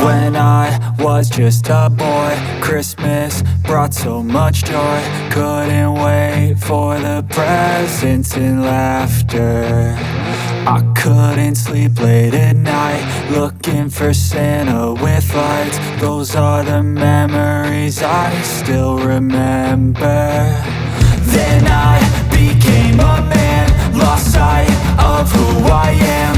When I was just a boy, Christmas brought so much joy. Couldn't wait for the presents and laughter. I couldn't sleep late at night, looking for Santa with lights. Those are the memories I still remember. Then I became a man, lost sight of who I am.